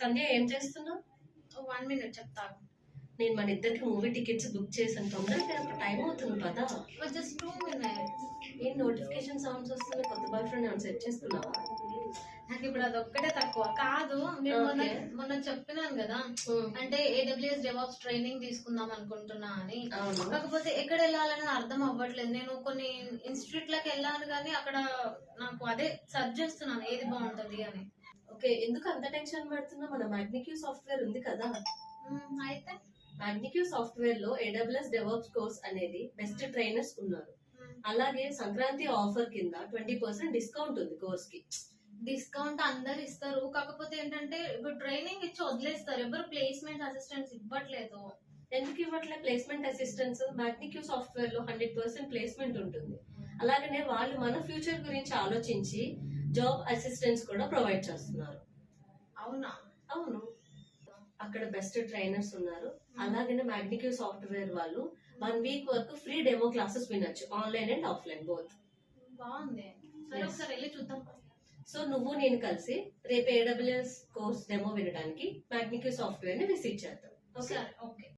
సంధ్య ఏం చేస్తున్నావు? 1 minute చెప్తాను. నేను మన ఇద్దరికి మూవీ టికెట్స్ బుక్ చేసాను. తొందరగా టైం అవుతుంది పదా. Just 2 minutes. ఏం నోటిఫికేషన్ సౌండ్స్ వస్తున్నాయి? కొత్త బాయ్ ఫ్రెండ్ ఏమైనా సెట్ చేసుకున్నావా? నాకు ఇప్పుడు అదొక్కటే తక్కువ కాదు. నేను మొన్న చెప్పినాను కదా, అంటే AWS DevOps ట్రైనింగ్ తీసుకుందాం అనుకుంటున్నా అని. కాకపోతే ఎక్కడ వెళ్ళాలని అర్థం అవ్వట్లేదు. నేను కొన్ని ఇన్స్టిట్యూట్ లకు వెళ్ళాను కానీ అక్కడ నాకు అదే సర్చ్ చేస్తున్నాను ఏది బాగుంటది అని. ఓకే, ఎందుకు అంత టెన్షన్ పడుతున్నా? మన మ్యాగ్నిక్యూ సాఫ్ట్వేర్ ఉంది కదా. అయితే మ్యాగ్నిక్యూ సాఫ్ట్వేర్ లో AWS DevOps కోర్స్ అనేది బెస్ట్ ట్రైనర్స్ ఉన్నారు. అలాగే సంక్రాంతి ఆఫర్ కింద 20% డిస్కౌంట్ ఉంది కోర్స్ కి. డిస్కౌంట్ అందరు ఇస్తారు, కాకపోతే ఏంటంటే ఇప్పుడు ట్రైనింగ్ ఇచ్చి వదిలేస్తారు. ఎవరు ప్లేస్మెంట్ అసిస్టెంట్స్ ఇవ్వట్లేదు. ఎందుకు ఇవ్వట్లే ప్లేస్మెంట్ అసిస్టెంట్స్? మ్యాగ్నిక్యూ సాఫ్ట్వేర్ లో 100% ప్లేస్మెంట్ ఉంటుంది. అలాగనే వాళ్ళు మన ఫ్యూచర్ గురించి ఆలోచించి జాబ్ అసిస్టెంట్స్ కూడా ప్రొవైడ్ చేస్తున్నారు. అవునా? అవును, అక్కడ బెస్ట్ ట్రైనర్స్ ఉన్నారు. అలాగనే మ్యాగ్నిక్యూ సాఫ్ట్వేర్ వాళ్ళు 1 వీక్ వరకు ఫ్రీ డెమో క్లాసెస్ వినొచ్చు, ఆన్లైన్ అండ్ ఆఫ్లైన్ బోత్. బాగుంది, సరే ఒకసారి వెళ్ళి చూద్దాం. సో నువ్వు నేను కలిసి రేపు AWS కోర్స్ డెమో వినడానికి మ్యాగ్నిక్యూ సాఫ్ట్వేర్ ని విజిట్ చేద్దాం. ఓకే.